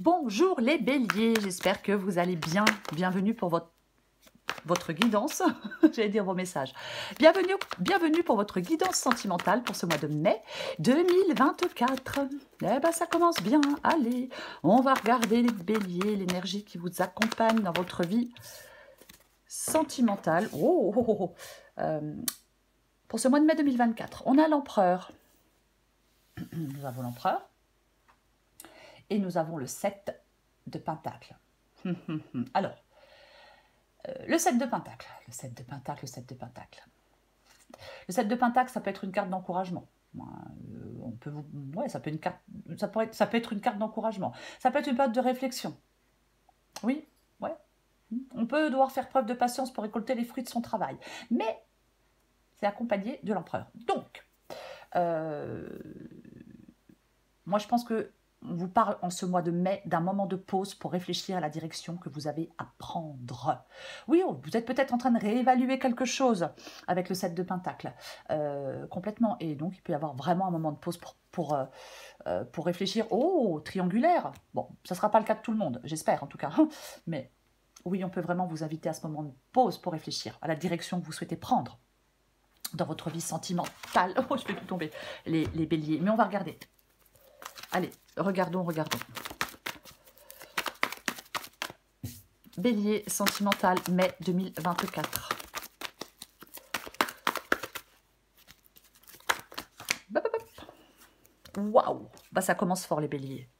Bonjour les béliers, j'espère que vous allez bien. Bienvenue pour votre guidance, j'allais dire vos messages. Bienvenue pour votre guidance sentimentale pour ce mois de mai 2024. Eh ben ça commence bien, allez, on va regarder les béliers, l'énergie qui vous accompagne dans votre vie sentimentale. Pour ce mois de mai 2024, on a l'empereur. Nous avons l'empereur. Et nous avons le 7 de Pentacle. Alors, le 7 de Pentacle, le 7 de Pentacle, le 7 de Pentacle. Le 7 de Pentacle, ça peut être une carte d'encouragement. Ça peut être une carte d'encouragement. Ça peut être une période de réflexion. Oui, ouais. On peut devoir faire preuve de patience pour récolter les fruits de son travail. Mais c'est accompagné de l'empereur. Donc, moi je pense que on vous parle en ce mois de mai d'un moment de pause pour réfléchir à la direction que vous avez à prendre. Oui, vous êtes peut-être en train de réévaluer quelque chose avec le 7 de Pentacle, complètement. Et donc, il peut y avoir vraiment un moment de pause pour réfléchir. Oh, triangulaire. Bon, ça ne sera pas le cas de tout le monde, j'espère en tout cas. Mais oui, on peut vraiment vous inviter à ce moment de pause pour réfléchir à la direction que vous souhaitez prendre dans votre vie sentimentale. Oh, je fais tout tomber, les béliers. Mais on va regarder. Allez, regardons. Bélier sentimental, mai 2024. Waouh, bah ça commence fort les béliers.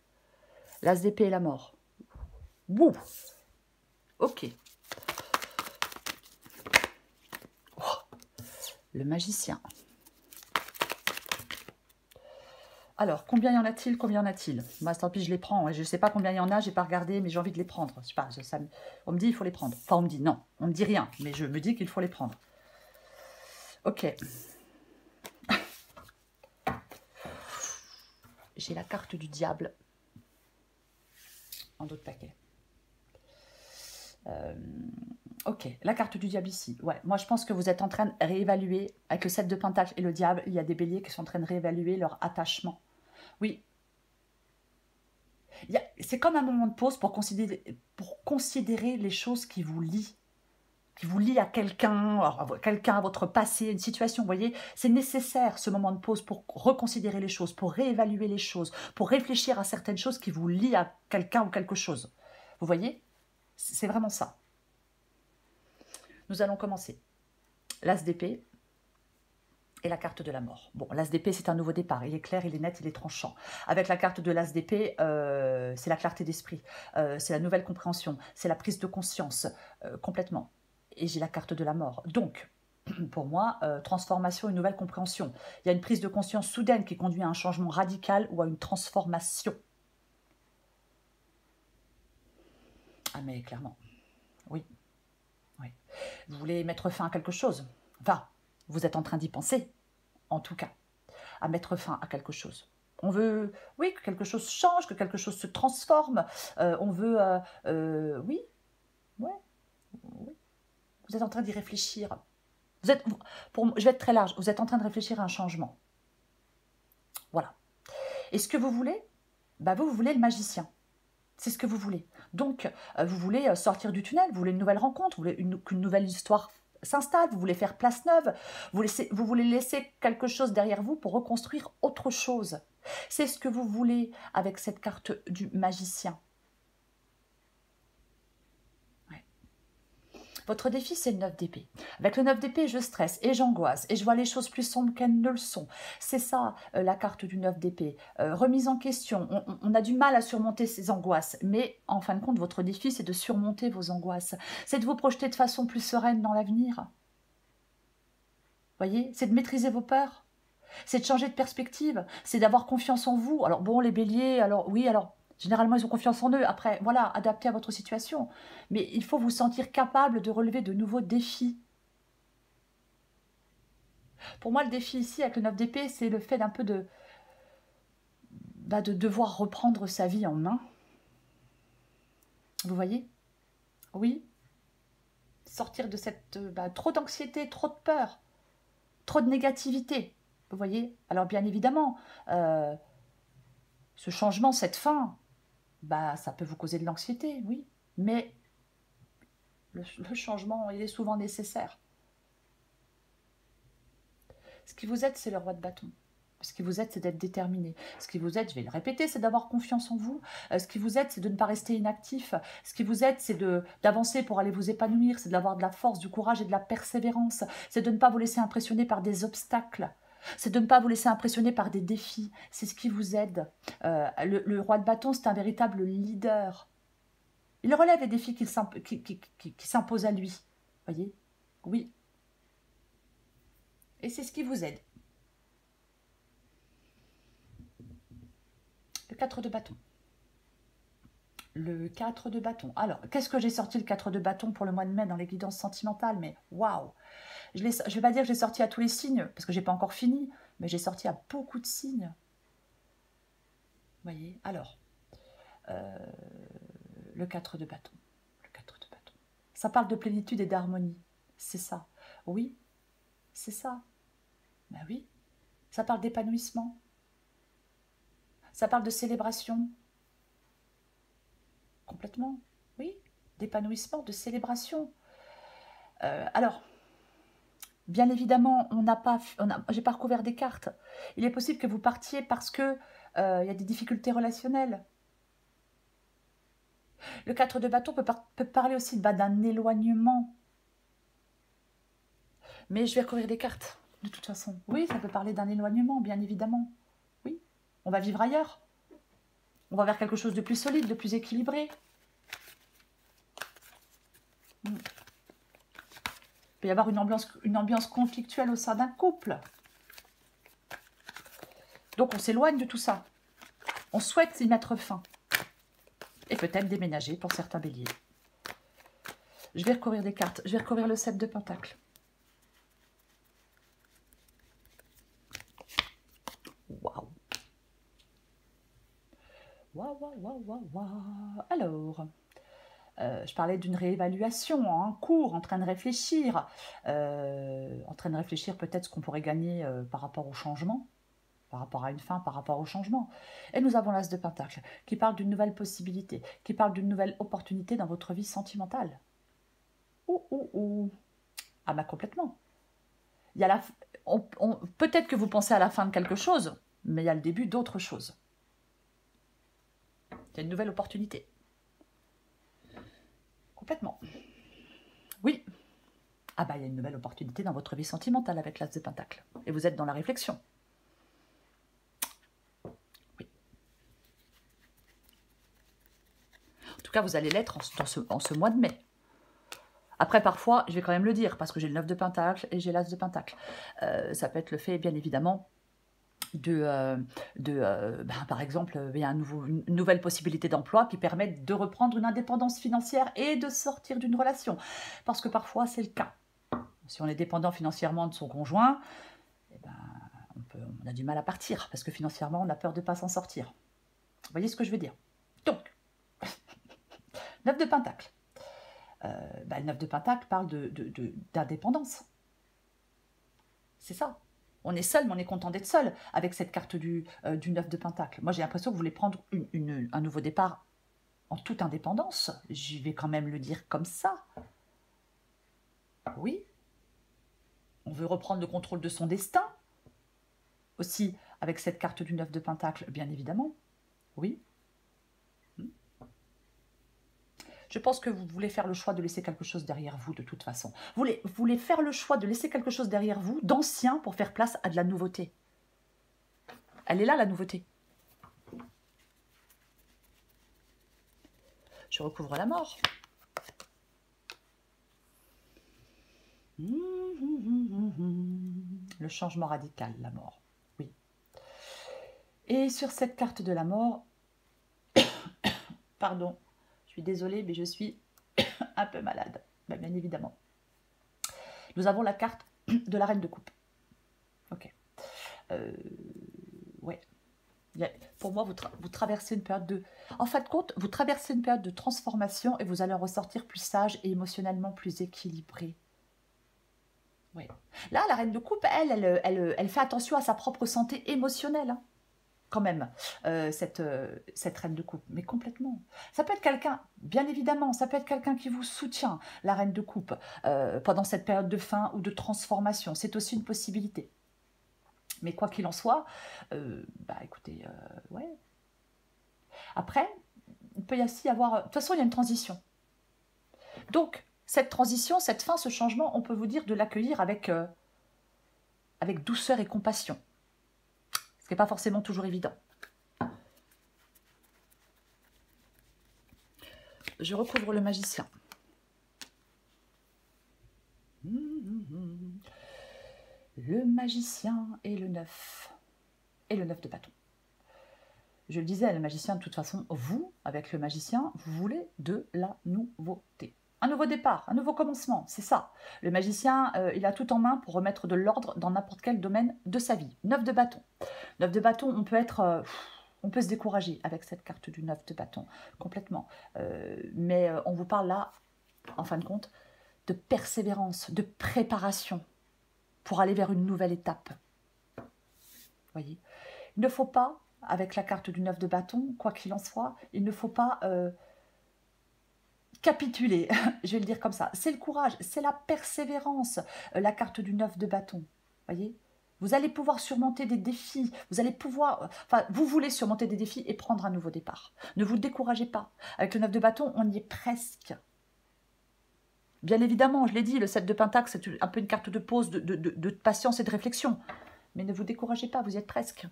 L'as d'épée et la mort. Wouh. Ok. Oh. Le magicien. Alors, combien y en a-t-il? Combien y en a-t-il? Moi, tant pis, je les prends. Je ne sais pas combien il y en a, j'ai pas regardé, mais j'ai envie de les prendre. Je sais pas, on me dit il faut les prendre. Enfin, on me dit non, on me dit rien, mais je me dis qu'il faut les prendre. Ok. J'ai la carte du diable en d'autres paquets. Ok, la carte du diable ici. Ouais, moi je pense que vous êtes en train de réévaluer, avec le 7 de Pentacle et le diable, il y a des béliers qui sont en train de réévaluer leur attachement. Oui. C'est comme un moment de pause pour considérer les choses qui vous lient à quelqu'un, à votre passé, une situation, vous voyez, c'est nécessaire ce moment de pause pour reconsidérer les choses, pour réévaluer les choses, pour réfléchir à certaines choses qui vous lient à quelqu'un ou quelque chose. Vous voyez, c'est vraiment ça. Nous allons commencer. L'as d'épée et la carte de la mort. Bon, l'as d'épée, c'est un nouveau départ. Il est clair, il est net, il est tranchant. Avec la carte de l'as d'épée, c'est la clarté d'esprit, c'est la nouvelle compréhension, c'est la prise de conscience, complètement. Et j'ai la carte de la mort. Donc, pour moi, transformation, une nouvelle compréhension. Il y a une prise de conscience soudaine qui conduit à un changement radical ou à une transformation. Ah mais clairement, oui. Oui. Vous voulez mettre fin à quelque chose. Enfin, vous êtes en train d'y penser, en tout cas, à mettre fin à quelque chose. On veut, oui, que quelque chose change, que quelque chose se transforme. On veut, oui, ouais, oui. Vous êtes en train d'y réfléchir. Je vais être très large, vous êtes en train de réfléchir à un changement. Voilà. Et ce que vous voulez, bah vous voulez le magicien. C'est ce que vous voulez. Donc, vous voulez sortir du tunnel, vous voulez une nouvelle rencontre, vous voulez qu'une nouvelle histoire s'installe, vous voulez faire place neuve, vous voulez laisser quelque chose derrière vous pour reconstruire autre chose. C'est ce que vous voulez avec cette carte du magicien. Votre défi, c'est le 9 d'épée. Avec le 9 d'épée, je stresse et j'angoisse et je vois les choses plus sombres qu'elles ne le sont. C'est ça, la carte du 9 d'épée. Remise en question. On a du mal à surmonter ces angoisses. Mais en fin de compte, votre défi, c'est de surmonter vos angoisses. C'est de vous projeter de façon plus sereine dans l'avenir. Voyez, c'est de maîtriser vos peurs. C'est de changer de perspective. C'est d'avoir confiance en vous. Alors bon, les béliers, alors oui, alors... Généralement, ils ont confiance en eux. Après, voilà, adapté à votre situation. Mais il faut vous sentir capable de relever de nouveaux défis. Pour moi, le défi ici, avec le 9 d'épée, c'est le fait d'un peu de devoir reprendre sa vie en main. Vous voyez? Oui. Sortir de cette... trop d'anxiété, trop de peur, trop de négativité. Vous voyez? Alors, bien évidemment, ce changement, cette fin... bah, ça peut vous causer de l'anxiété, oui. Mais le changement, il est souvent nécessaire. Ce qui vous aide, c'est le roi de bâton. Ce qui vous aide, c'est d'être déterminé. Ce qui vous aide, je vais le répéter, c'est d'avoir confiance en vous. Ce qui vous aide, c'est de ne pas rester inactif. Ce qui vous aide, c'est d'avancer pour aller vous épanouir. C'est d'avoir de la force, du courage et de la persévérance. C'est de ne pas vous laisser impressionner par des obstacles. C'est de ne pas vous laisser impressionner par des défis. C'est ce qui vous aide. Le roi de bâton, c'est un véritable leader. Il relève les défis qui s'imposent à lui. Voyez? Oui. Et c'est ce qui vous aide. Le 4 de bâton. Le 4 de bâton. Alors, qu'est-ce que j'ai sorti le 4 de bâton pour le mois de mai dans les guidances sentimentales? Mais waouh! Je ne vais pas dire que j'ai sorti à tous les signes, parce que je n'ai pas encore fini, mais j'ai sorti à beaucoup de signes. Vous voyez? Alors, le 4 de bâton. Le 4 de bâton. Ça parle de plénitude et d'harmonie. C'est ça. Oui, c'est ça. Ben oui. Ça parle d'épanouissement. Ça parle de célébration. Complètement. Oui. D'épanouissement, de célébration. Alors, bien évidemment, j'ai pas recouvert des cartes. Il est possible que vous partiez parce que y a des difficultés relationnelles. Le 4 de bâton peut parler aussi d'un éloignement. Mais je vais recouvrir des cartes, de toute façon. Oui, ça peut parler d'un éloignement, bien évidemment. Oui, on va vivre ailleurs. On va vers quelque chose de plus solide, de plus équilibré. Il peut y avoir une ambiance conflictuelle au sein d'un couple. Donc on s'éloigne de tout ça. On souhaite y mettre fin. Et peut-être déménager pour certains béliers. Je vais recouvrir des cartes. Je vais recouvrir le 7 de Pentacle. Waouh. Waouh, waouh, waouh, waouh, waouh. Alors, je parlais d'une réévaluation en cours, en train de réfléchir. Peut-être ce qu'on pourrait gagner par rapport au changement, par rapport à une fin, par rapport au changement. Et nous avons l'As de Pentacle, qui parle d'une nouvelle possibilité, qui parle d'une nouvelle opportunité dans votre vie sentimentale. Ah bah complètement. Il y a peut-être que vous pensez à la fin de quelque chose, mais il y a le début d'autre chose. Il y a une nouvelle opportunité. Complètement. Oui. Ah bah il y a une nouvelle opportunité dans votre vie sentimentale avec l'As de Pentacle. Et vous êtes dans la réflexion. Oui. En tout cas, vous allez l'être en ce mois de mai. Après, parfois, je vais quand même le dire, parce que j'ai le 9 de Pentacle et j'ai l'As de Pentacle. Ça peut être le fait, bien évidemment, par exemple, il y a une nouvelle possibilité d'emploi qui permet de reprendre une indépendance financière et de sortir d'une relation. Parce que parfois, c'est le cas. Si on est dépendant financièrement de son conjoint, eh ben, on a du mal à partir, parce que financièrement, on a peur de ne pas s'en sortir. Vous voyez ce que je veux dire? Donc, 9 de Pentacle. Le 9 de Pentacle parle d'indépendance. C'est ça. On est seul, mais on est content d'être seul avec cette carte du 9 de Pentacle. Moi, j'ai l'impression que vous voulez prendre un nouveau départ en toute indépendance. Je vais quand même le dire comme ça. Oui. On veut reprendre le contrôle de son destin. Aussi, avec cette carte du 9 de Pentacle, bien évidemment. Oui. Je pense que vous voulez faire le choix de laisser quelque chose derrière vous, de toute façon. Vous voulez faire le choix de laisser quelque chose derrière vous, d'ancien, pour faire place à de la nouveauté. Elle est là, la nouveauté. Je recouvre la mort. Le changement radical, la mort. Oui. Et sur cette carte de la mort, pardon, je suis désolée, mais je suis un peu malade, bien évidemment. Nous avons la carte de la reine de coupe. Ok. Ouais. Pour moi, vous traversez une période de... En fin de compte, vous traversez une période de transformation et vous allez ressortir plus sage et émotionnellement plus équilibré. Ouais. Là, la reine de coupe, elle fait attention à sa propre santé émotionnelle. Hein. quand même, cette reine de coupe, mais complètement. Ça peut être quelqu'un, bien évidemment, ça peut être quelqu'un qui vous soutient, la reine de coupe, pendant cette période de fin ou de transformation. C'est aussi une possibilité. Mais quoi qu'il en soit, bah écoutez, ouais. Après, il peut y aussi avoir... De toute façon, il y a une transition. Donc, cette transition, cette fin, ce changement, on peut vous dire de l'accueillir avec douceur et compassion. Ce qui n'est pas forcément toujours évident. Je recouvre le magicien. Le magicien et le 9. Et le 9 de bâton. Je le disais, le magicien, de toute façon, vous, avec le magicien, vous voulez de la nouveauté. Un nouveau départ, un nouveau commencement, c'est ça. Le magicien, il a tout en main pour remettre de l'ordre dans n'importe quel domaine de sa vie. 9 de bâton. 9 de bâton, on peut être... on peut se décourager avec cette carte du 9 de bâton, complètement. Mais on vous parle là, en fin de compte, de persévérance, de préparation pour aller vers une nouvelle étape. Voyez, il ne faut pas, avec la carte du 9 de bâton, quoi qu'il en soit, il ne faut pas capituler, je vais le dire comme ça. C'est le courage, c'est la persévérance, la carte du 9 de bâton. Voyez, vous allez pouvoir surmonter des défis, vous allez pouvoir, enfin, vous voulez surmonter des défis et prendre un nouveau départ. Ne vous découragez pas. Avec le 9 de bâton, on y est presque. Bien évidemment, je l'ai dit, le 7 de pentacle, c'est un peu une carte de pause, de patience et de réflexion. Mais ne vous découragez pas, vous y êtes presque.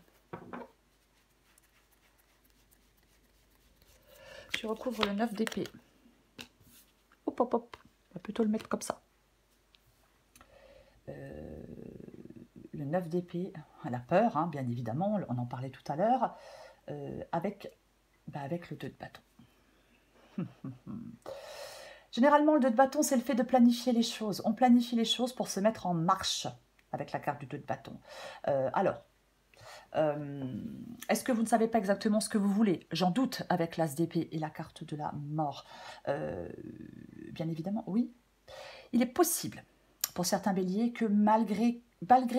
Je recouvre le 9 d'épée. Hop, hop, hop. On va plutôt le mettre comme ça. Le 9 d'épée, la peur, hein, bien évidemment, on en parlait tout à l'heure, avec le 2 de bâton. Généralement, le 2 de bâton, c'est le fait de planifier les choses. On planifie les choses pour se mettre en marche avec la carte du 2 de bâton. Est-ce que vous ne savez pas exactement ce que vous voulez? J'en doute avec l'as d'épée et la carte de la mort. Bien évidemment, oui. Il est possible, pour certains béliers, que malgré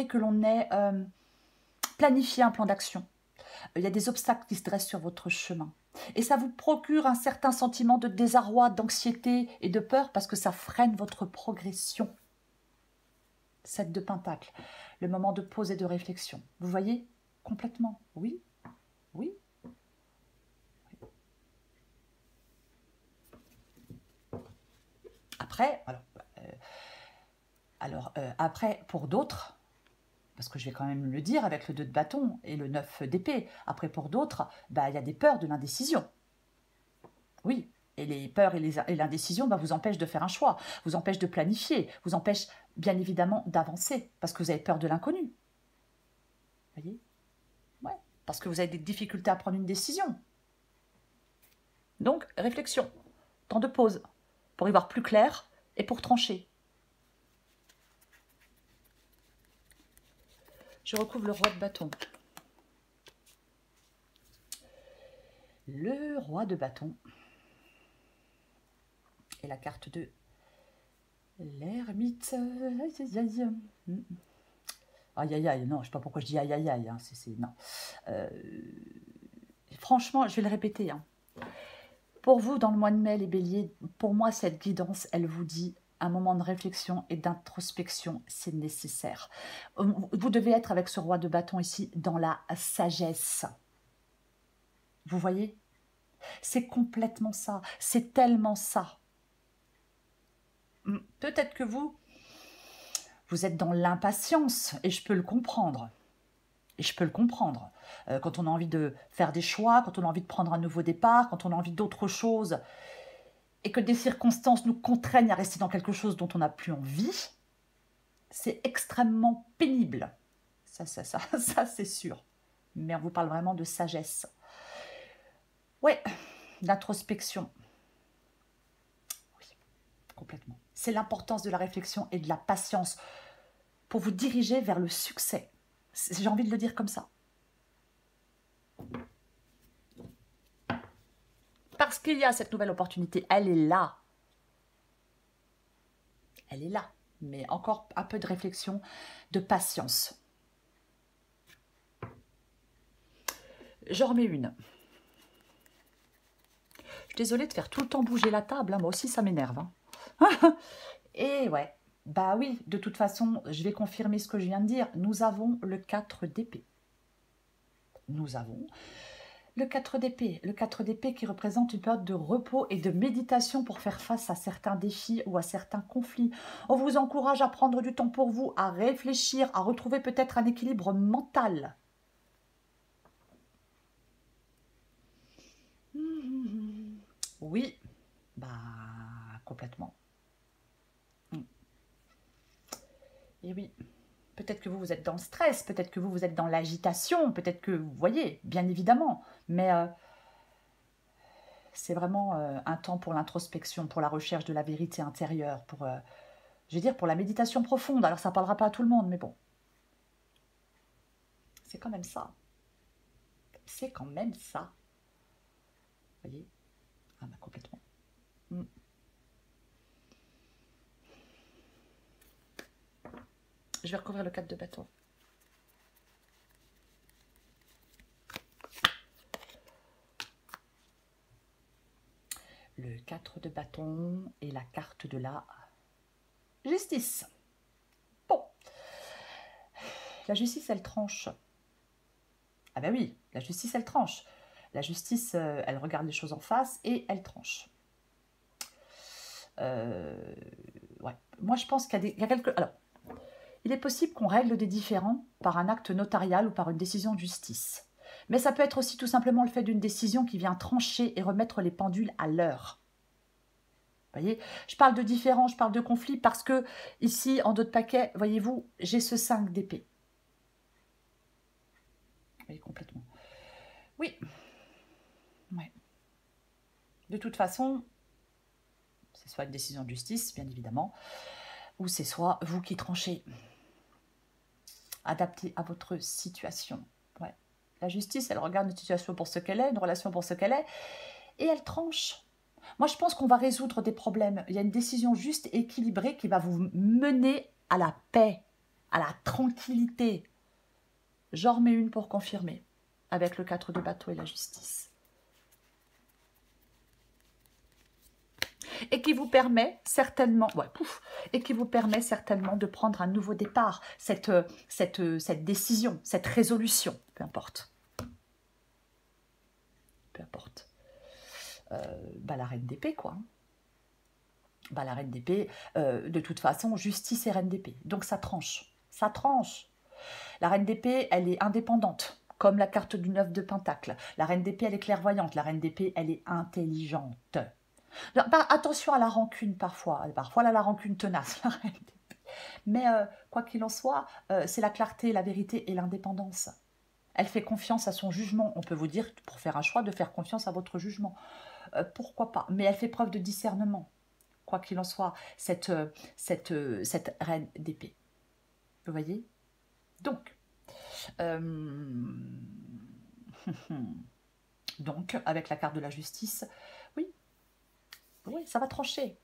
que l'on ait planifié un plan d'action, il y a des obstacles qui se dressent sur votre chemin. Et ça vous procure un certain sentiment de désarroi, d'anxiété et de peur parce que ça freine votre progression. 7 de pentacle, le moment de pause et de réflexion. Vous voyez? Complètement. Oui, oui. Après, après, pour d'autres, parce que je vais quand même le dire avec le 2 de bâton et le 9 d'épée, après pour d'autres, bah, il y a des peurs de l'indécision. Oui, et les peurs et l'indécision vous empêchent de faire un choix, vous empêchent de planifier, vous empêchent bien évidemment d'avancer, parce que vous avez peur de l'inconnu. Vous voyez? Ouais, parce que vous avez des difficultés à prendre une décision. Donc, réflexion, temps de pause, pour y voir plus clair et pour trancher. Je recouvre le roi de bâton. Le roi de bâton et la carte de l'ermite. Aïe, aïe, aïe, non, je ne sais pas pourquoi je dis aïe, aïe, aïe, hein, non. Franchement, je vais le répéter. Hein. Pour vous, dans le mois de mai, les béliers, pour moi, cette guidance, elle vous dit un moment de réflexion et d'introspection, c'est nécessaire. Vous devez être avec ce roi de bâton ici dans la sagesse. Vous voyez? C'est complètement ça, c'est tellement ça. Peut-être que vous êtes dans l'impatience et je peux le comprendre. Et je peux le comprendre. Quand on a envie de faire des choix, quand on a envie de prendre un nouveau départ, quand on a envie d'autre chose, et que des circonstances nous contraignent à rester dans quelque chose dont on n'a plus envie, c'est extrêmement pénible. Ça c'est sûr. Mais on vous parle vraiment de sagesse. Ouais, d'introspection. Oui, complètement. C'est l'importance de la réflexion et de la patience pour vous diriger vers le succès. J'ai envie de le dire comme ça. Parce qu'il y a cette nouvelle opportunité, elle est là. Elle est là. Mais encore un peu de réflexion, de patience. J'en remets une. Je suis désolée de faire tout le temps bouger la table, hein. Moi aussi ça m'énerve. Hein. Et ouais, bah oui, de toute façon, je vais confirmer ce que je viens de dire. Nous avons le 4 d'épée. Nous avons le 4 d'épée. Le 4 d'épée qui représente une période de repos et de méditation pour faire face à certains défis ou à certains conflits. On vous encourage à prendre du temps pour vous, à réfléchir, à retrouver peut-être un équilibre mental. Oui, bah complètement. Et oui, peut-être que vous êtes dans le stress, peut-être que vous êtes dans l'agitation, peut-être que vous voyez, bien évidemment, mais c'est vraiment un temps pour l'introspection, pour la recherche de la vérité intérieure, pour, je veux dire, pour la méditation profonde. Alors ça ne parlera pas à tout le monde, mais bon, c'est quand même ça. C'est quand même ça. Vous voyez? Ah bah complètement. Mm. Je vais recouvrir le 4 de bâton. Le 4 de bâton et la carte de la justice. Bon. La justice, elle tranche. Ah ben oui, la justice, elle tranche. La justice, elle regarde les choses en face et elle tranche. Ouais. Moi, je pense qu'il y a quelques... Alors, il est possible qu'on règle des différends par un acte notarial ou par une décision de justice. Mais ça peut être aussi tout simplement le fait d'une décision qui vient trancher et remettre les pendules à l'heure. Vous voyez, je parle de différends, je parle de conflits parce que ici, en dos de paquet, voyez-vous, j'ai ce 5 d'épée. Vous voyez, complètement. Oui. Ouais. De toute façon, c'est soit une décision de justice, bien évidemment, ou c'est soit vous qui tranchez. Adapté à votre situation. Ouais. La justice, elle regarde une situation pour ce qu'elle est, une relation pour ce qu'elle est, et elle tranche. Moi, je pense qu'on va résoudre des problèmes. Il y a une décision juste et équilibrée qui va vous mener à la paix, à la tranquillité. J'en remets une pour confirmer, avec le 4 de bâton et la justice. Et qui vous permet certainement, et qui vous permet certainement de prendre un nouveau départ, cette décision, cette résolution, peu importe. Peu importe. La reine d'épée, quoi. La reine d'épée, de toute façon, justice et reine d'épée. Donc ça tranche. Ça tranche. La reine d'épée, elle est indépendante, comme la carte du 9 de Pentacle. La reine d'épée, elle est clairvoyante. La reine d'épée, elle est intelligente. Attention à la rancune parfois. Parfois, elle a la rancune tenace, la reine d'épée. Mais quoi qu'il en soit, c'est la clarté, la vérité et l'indépendance. Elle fait confiance à son jugement. On peut vous dire, pour faire un choix, de faire confiance à votre jugement. Pourquoi pas? Mais elle fait preuve de discernement. Quoi qu'il en soit, cette reine d'épée. Vous voyez? Donc, avec la carte de la justice, oui, ça va trancher.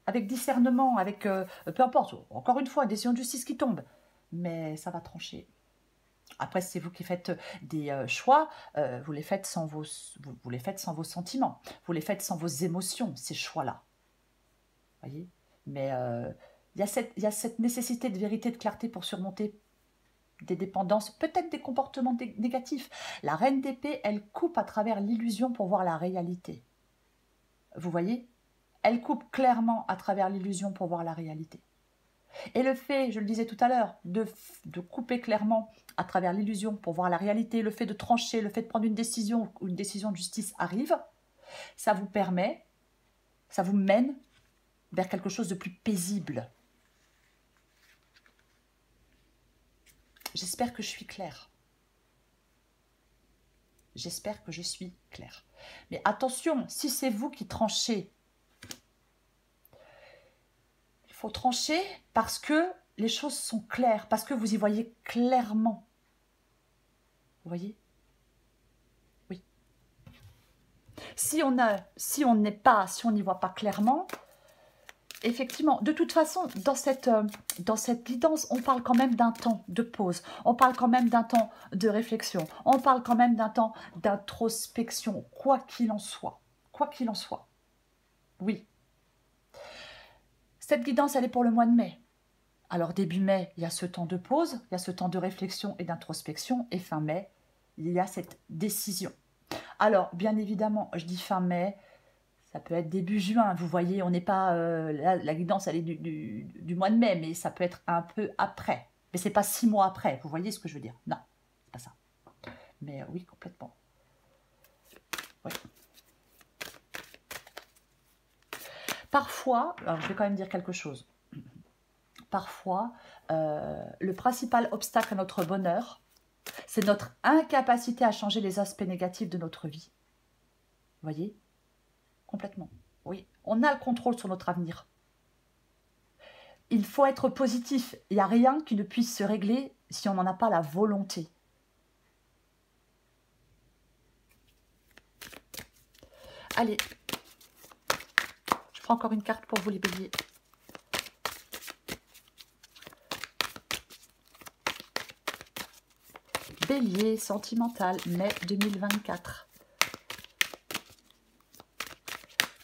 Avec discernement, avec peu importe, encore une fois, une décision de justice qui tombe, mais ça va trancher. Après, c'est vous qui faites des choix, vous les faites sans vos sentiments, vous les faites sans vos émotions, ces choix-là. Voyez? Mais il y a cette nécessité de vérité, de clarté pour surmonter des dépendances, peut-être des comportements négatifs. La reine d'épée, elle coupe à travers l'illusion pour voir la réalité. Vous voyez? Elle coupe clairement à travers l'illusion pour voir la réalité. Et le fait, je le disais tout à l'heure, de couper clairement à travers l'illusion pour voir la réalité, le fait de trancher, le fait de prendre une décision ou une décision de justice arrive, ça vous permet, ça vous mène vers quelque chose de plus paisible. J'espère que je suis claire. J'espère que je suis claire. Mais attention, si c'est vous qui tranchez, il faut trancher parce que les choses sont claires, parce que vous y voyez clairement. Vous voyez? Oui. Si on n'y voit pas clairement, effectivement, de toute façon, dans cette guidance, on parle quand même d'un temps de pause, on parle quand même d'un temps de réflexion, on parle quand même d'un temps d'introspection, quoi qu'il en soit. Quoi qu'il en soit. Oui. Cette guidance, elle est pour le mois de mai. Alors, début mai, il y a ce temps de pause, il y a ce temps de réflexion et d'introspection, et fin mai, il y a cette décision. Alors, bien évidemment, je dis fin mai, ça peut être début juin, vous voyez, on n'est pas... la guidance, elle est du mois de mai, mais ça peut être un peu après. Mais c'est pas 6 mois après, vous voyez ce que je veux dire? Non, c'est pas ça. Mais oui, complètement. Oui. Parfois, alors je vais quand même dire quelque chose. Parfois, le principal obstacle à notre bonheur, c'est notre incapacité à changer les aspects négatifs de notre vie. Vous voyez? Complètement. Oui, on a le contrôle sur notre avenir. Il faut être positif. Il n'y a rien qui ne puisse se régler si on n'en a pas la volonté. Allez, je prends encore une carte pour vous les béliers. Bélier sentimental, mai 2024.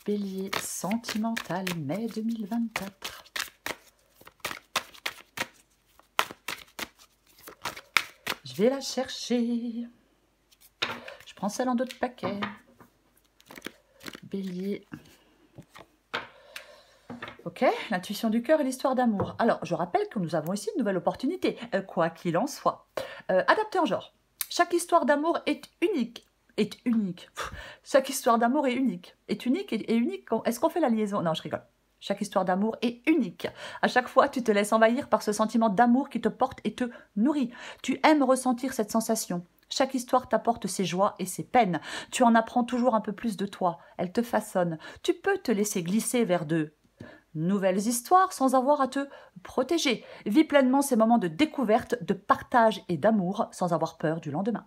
Bélier sentimental, mai 2024. Je vais la chercher. Je prends celle en d'autres paquets. Bélier. Ok, l'intuition du cœur et l'histoire d'amour. Alors, je rappelle que nous avons ici une nouvelle opportunité, quoi qu'il en soit. Adapté en genre. Chaque histoire d'amour est unique. Chaque histoire d'amour est unique. Est unique et unique. Est-ce qu'on fait la liaison? Non, je rigole. Chaque histoire d'amour est unique. À chaque fois, tu te laisses envahir par ce sentiment d'amour qui te porte et te nourrit. Tu aimes ressentir cette sensation. Chaque histoire t'apporte ses joies et ses peines. Tu en apprends toujours un peu plus de toi. Elle te façonne. Tu peux te laisser glisser vers de nouvelles histoires sans avoir à te protéger. Vis pleinement ces moments de découverte, de partage et d'amour sans avoir peur du lendemain.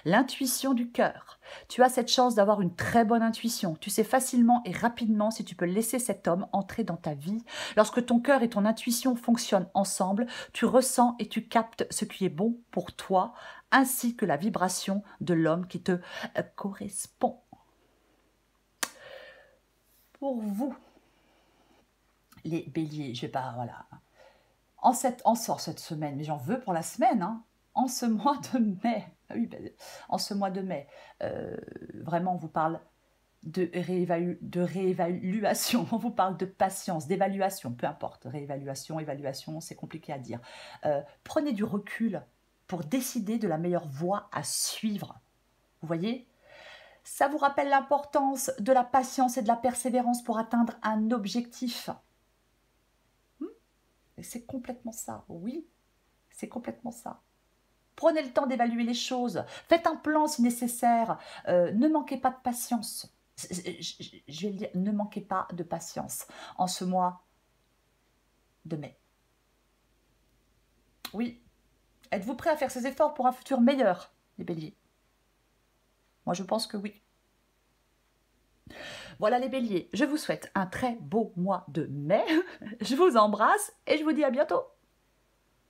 L'intuition du cœur. Tu as cette chance d'avoir une très bonne intuition. Tu sais facilement et rapidement si tu peux laisser cet homme entrer dans ta vie. Lorsque ton cœur et ton intuition fonctionnent ensemble, tu ressens et tu captes ce qui est bon pour toi, ainsi que la vibration de l'homme qui te correspond. Pour vous, les béliers, je vais pas, voilà. En sort cette semaine, mais j'en veux pour la semaine, hein. En ce mois de mai, oui, en ce mois de mai, vraiment, on vous parle de réévaluation, on vous parle de patience, d'évaluation, peu importe, réévaluation, évaluation, c'est compliqué à dire. Prenez du recul pour décider de la meilleure voie à suivre. Vous voyez ? Ça vous rappelle l'importance de la patience et de la persévérance pour atteindre un objectif. Et c'est complètement ça, oui, c'est complètement ça. Prenez le temps d'évaluer les choses, faites un plan si nécessaire, ne manquez pas de patience. Je vais le dire, ne manquez pas de patience en ce mois de mai. Oui, êtes-vous prêt à faire ces efforts pour un futur meilleur, les béliers? Moi, je pense que oui. Voilà les béliers, je vous souhaite un très beau mois de mai. Je vous embrasse et je vous dis à bientôt.